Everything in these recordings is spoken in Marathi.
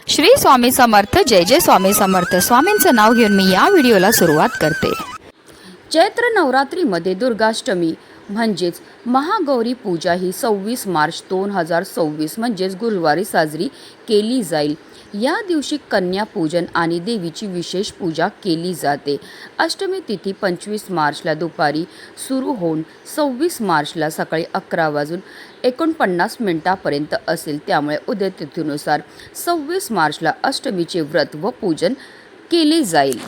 श्री स्वामी समर्थ. जय जय स्वामी समर्थ. स्वामींचं नाव घेऊन मी या व्हिडिओला सुरुवात करते. चैत्र नवरात्रीमध्ये दुर्गाष्टमी म्हणजेच महागौरी पूजा ही 26 मार्च 2026 म्हणजेच गुरुवारी साजरी केली जाईल. या दिवशी कन्या पूजन आणि देवीची विशेष पूजा केली जाते. अष्टमी तिथी 25 मार्चला दुपारी सुरू होऊन 26 मार्चला सकाळी 11:49 असेल. त्यामुळे उद्या तिथीनुसार 26 मार्चला अष्टमीचे व्रत व पूजन केले जाईल.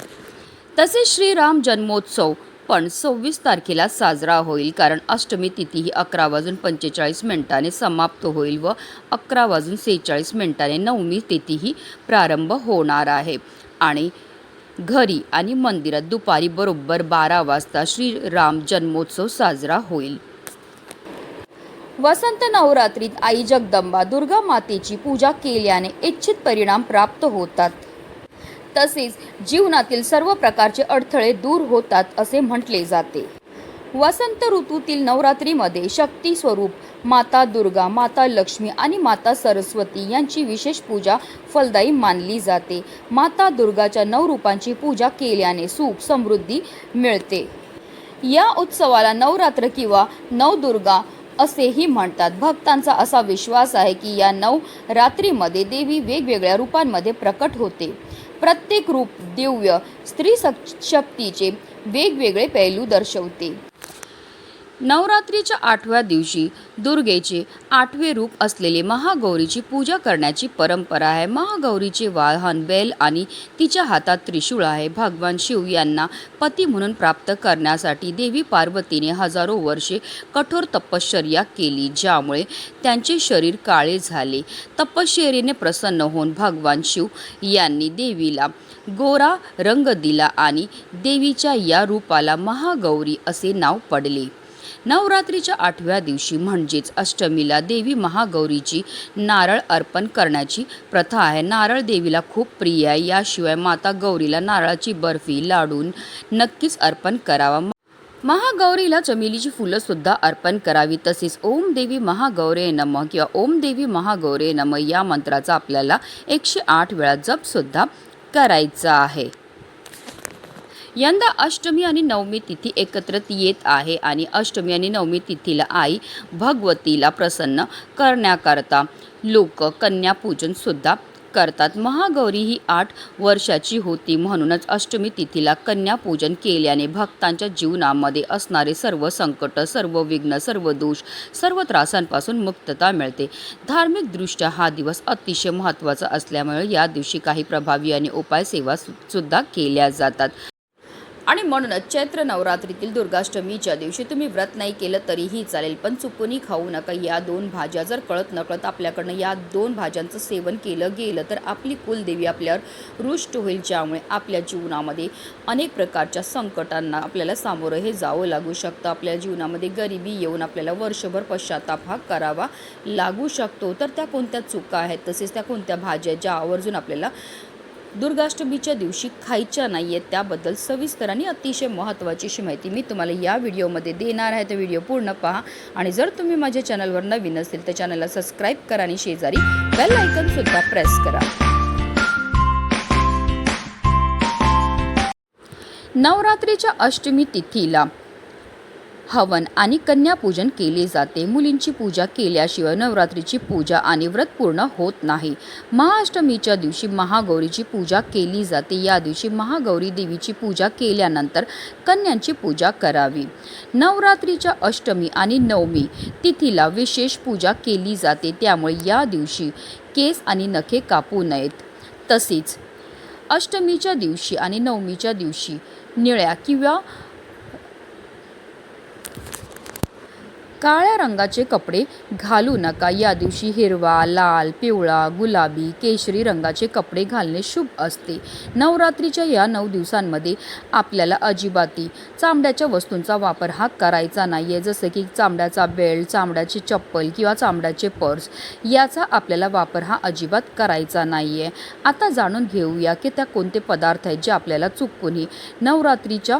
तसेच श्रीराम जन्मोत्सव पण 26 तारखेला साजरा होईल, कारण अष्टमी तिथी ही 11:45 समाप्त होईल व 11:46 नवमी तिथीही प्रारंभ होणार आहे. आणि घरी आणि मंदिरात दुपारी बरोबर 12 वाजता श्रीराम जन्मोत्सव साजरा होईल. वसंत नवरात्रीत आई जगदंबा दुर्गा मातेची पूजा केल्याने इच्छित परिणाम प्राप्त होतात. तसेच जीवनातील सर्व प्रकारचे अडथळे दूर होतात असे म्हटले जाते. वसंत ऋतूतील नवरात्रीमध्ये शक्ती स्वरूप माता दुर्गा, माता लक्ष्मी आणि माता सरस्वती यांची विशेष पूजा फलदायी मानली जाते. माता दुर्गाच्या 9 रूपांची पूजा केल्याने सुख समृद्धी मिळते. या उत्सवाला नवरात्र किंवा नवदुर्गा असेही म्हणतात. भक्तांचा असा विश्वास आहे की या 9 रात्रीमध्ये देवी वेगवेगळ्या रूपांमध्ये प्रकट होते. प्रत्येक रूप दिव्य स्त्री शक्तीचे वेगवेगळे पैलू दर्शवते. नवरात्रीच्या 8व्या दिवशी दुर्गेचे 8वे रूप असलेले महागौरीची पूजा करण्याची परंपरा आहे. महागौरीचे वाहन बैल आणि तिच्या हातात त्रिशूळ आहे. भगवान शिव यांना पती म्हणून प्राप्त करण्यासाठी देवी पार्वतीने हजारो वर्षे कठोर तपश्चर्या केली, ज्यामुळे त्यांचे शरीर काळे झाले. तपश्चर्येने प्रसन्न होऊन भगवान शिव यांनी देवीला गोरा रंग दिला आणि देवीच्या या रूपाला महागौरी असे नाव पडले. नवरात्रीच्या 8व्या दिवशी म्हणजेच अष्टमीला देवी महागौरीची नारळ अर्पण करण्याची प्रथा आहे. नारळ देवीला खूप प्रिय आहे. याशिवाय माता गौरीला नारळाची बर्फी, लाडू नक्कीच अर्पण करावा. महागौरीला चमेलीची फुलं सुद्धा अर्पण करावी. तसेच ओम देवी महागौरे नमः किंवा ओम देवी महागौरे नमः या मंत्राचा आपल्याला 108 वेळा जप सुद्धा करायचा आहे. यंदा अष्टमी आणि नवमी तिथी एकत्रित येत आहे आणि अष्टमी आणि नवमी तिथीला आई भगवतीला प्रसन्न करण्याकरता लोक कन्या पूजन सुद्धा करतात. महागौरी ही 8 वर्षाची होती, म्हणूनच अष्टमी तिथीला कन्या पूजन केल्याने भक्तांच्या जीवनामध्ये असणारे सर्व संकट, सर्व विघ्न, सर्व दोष, सर्व त्रासांपासून मुक्तता मिळते. धार्मिकदृष्ट्या हा दिवस अतिशय महत्त्वाचा असल्यामुळे या दिवशी काही प्रभावी आणि उपाय सेवा सुद्धा केल्या जातात. आणि म्हणूनच चैत्र नवरात्रीतील दुर्गाष्टमीच्या दिवशी तुम्ही व्रत नाही केलं तरीही चालेल, पण चुकूनही खाऊ नका या 2 भाज्या. जर कळत नकळत आपल्याकडनं या 2 भाज्यांचं सेवन केलं गेलं तर आपली कुलदेवी आपल्यावर रुष्ट होईल, ज्यामुळे आपल्या जीवनामध्ये अनेक प्रकारच्या संकटांना आपल्याला सामोरं हे जावं लागू शकतं. आपल्या जीवनामध्ये गरिबी येऊन आपल्याला वर्षभर पश्चाताप हा करावा लागू शकतो. तर त्या कोणत्या चुका आहेत, तसेच त्या कोणत्या भाज्या ज्या आवर्जून आपल्याला दुर्गाष्टमीच्या दिवशी खायच्या नाही आहेत, त्याबद्दल सविस्तर आणि अतिशय महत्त्वाची अशी माहिती मी तुम्हाला या व्हिडिओमध्ये देणार आहे. तर व्हिडिओ पूर्ण पहा आणि जर तुम्ही माझ्या चॅनलवर नवीन असेल तर चॅनलला सबस्क्राईब करा आणि शेजारी बेल आयकॉन सुद्धा प्रेस करा. नवरात्रीच्या अष्टमी तिथीला हवन आणि कन्यापूजन केले जाते. मुलींची पूजा केल्याशिवाय नवरात्रीची पूजा आणि व्रत पूर्ण होत नाही. महाअष्टमीच्या दिवशी महागौरीची पूजा केली जाते. या दिवशी महागौरी देवीची पूजा केल्यानंतर कन्यांची पूजा करावी. नवरात्रीच्या अष्टमी आणि नवमी तिथीला विशेष पूजा केली जाते, त्यामुळे या दिवशी केस आणि नखे कापू नयेत. तसेच अष्टमीच्या दिवशी आणि नवमीच्या दिवशी निळ्या किंवा काळ्या रंगाचे कपडे घालू नका. या दिवशी हिरवा, लाल, पिवळा, गुलाबी, केशरी रंगाचे कपडे घालणे शुभ असते. नवरात्रीच्या या 9 दिवसांमध्ये आपल्याला अजिबाती चामड्याच्या वस्तूंचा वापर हा करायचा नाही आहे. जसं की चामड्याचा बेल्ट, चामड्याचे चप्पल किंवा चामड्याचे पर्स याचा आपल्याला वापर हा अजिबात करायचा नाही आहे. आता जाणून घेऊया की त्या कोणते पदार्थ आहेत जे आपल्याला चुकूनही नवरात्रीच्या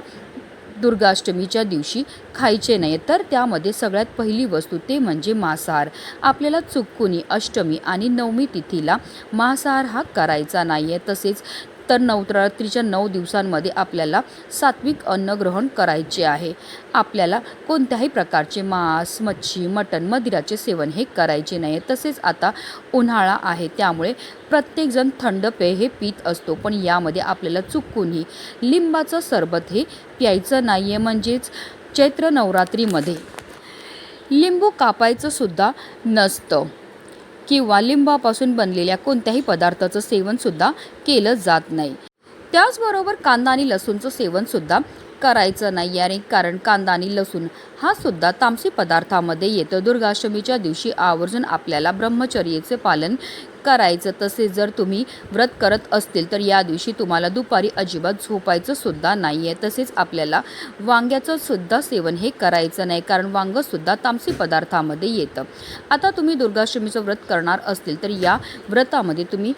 दुर्गाष्टमीच्या दिवशी खायचे नाही, तर त्यामध्ये सगळ्यात पहिली वस्तू ते म्हणजे मांसाहार. आपल्याला चुकूनही अष्टमी आणि नवमी तिथीला मांसाहार हा करायचा नाही आहे. तसेच तर नवरात्रीच्या 9 दिवसांमध्ये आपल्याला सात्विक अन्न ग्रहण करायचे आहे. आपल्याला कोणत्याही प्रकारचे मांस, मच्छी, मटण, मदिराचे सेवन हे करायचे नाही आहे. तसेच आता उन्हाळा आहे, त्यामुळे प्रत्येकजण थंड पेय हे पीत असतो, पण यामध्ये आपल्याला चुकूनही लिंबाचं सरबत हे प्यायचं नाही आहे. म्हणजेच चैत्र नवरात्रीमध्ये लिंबू कापायचं सुद्धा नसतं किंवा लिंबापासून बनलेल्या कोणत्याही पदार्थाचं सेवनसुद्धा केलं जात नाही. त्याचबरोबर कांदा आणि लसूणचं सेवनसुद्धा करायचं नाही आहे, कारण कांदा आणि लसूण हा सुद्धा तामसी पदार्थामध्ये येतं. दुर्गाष्टमीच्या दिवशी आवर्जून आपल्याला ब्रह्मचर्याचे पालन करायचं. तसेच जर तुम्ही व्रत करत असतील तर या दिवशी तुम्हाला दुपारी अजिबात झोपायचं सुद्धा नाही आहे. तसेच आपल्याला वांग्याचं सुद्धा सेवन हे करायचं नाही, कारण वांगंसुद्धा तामसी पदार्थामध्ये येतं. आता तुम्ही दुर्गाष्टमीचं व्रत करणार असतील तर या व्रतामध्ये तुम्ही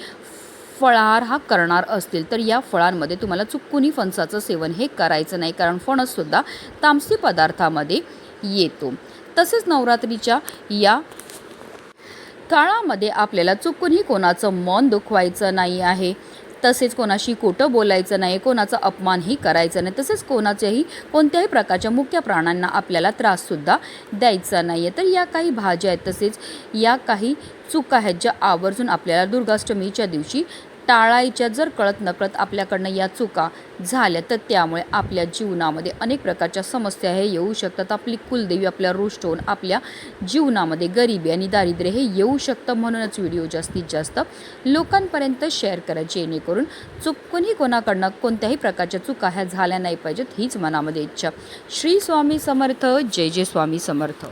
फळाहार हा करणार असतील तर या फळांमध्ये तुम्हाला चुकूनही फणसाचं सेवन हे करायचं नाही, कारण फणससुद्धा तामसी पदार्थामध्ये येतो. तसेच नवरात्रीच्या या काळामध्ये आपल्याला चुकूनही कोणाचं मन दुखवायचं नाही आहे. तसेच कोणाशी खोटं बोलायचं नाही, कोणाचा अपमानही करायचा नाही. तसेच कोणत्याही प्रकारच्या मुख्य प्राण्यांना आपल्याला त्राससुद्धा द्यायचा नाही आहे. तर या काही भाज्या आहेत, तसेच या काही चुका आहेत ज्या आवर्जून आपल्याला दुर्गाष्टमीच्या दिवशी टाळायच्या. जर कळत नकळत आपल्याकडनं या चुका झाल्या तर त्यामुळे आपल्या जीवनामध्ये अनेक प्रकारच्या समस्या हे येऊ शकतात. आपली कुलदेवी आपल्या रुष्ट होऊन आपल्या जीवनामध्ये गरिबी आणि दारिद्र्य हे येऊ शकतं. म्हणूनच व्हिडिओ जास्तीत जास्त लोकांपर्यंत शेअर करा, जेणेकरून चुकूनही कोणाकडनं कोणत्याही प्रकारच्या चुका ह्या झाल्या नाही पाहिजेत, हीच मनामध्ये इच्छा. श्री स्वामी समर्थ. जय जय स्वामी समर्थ.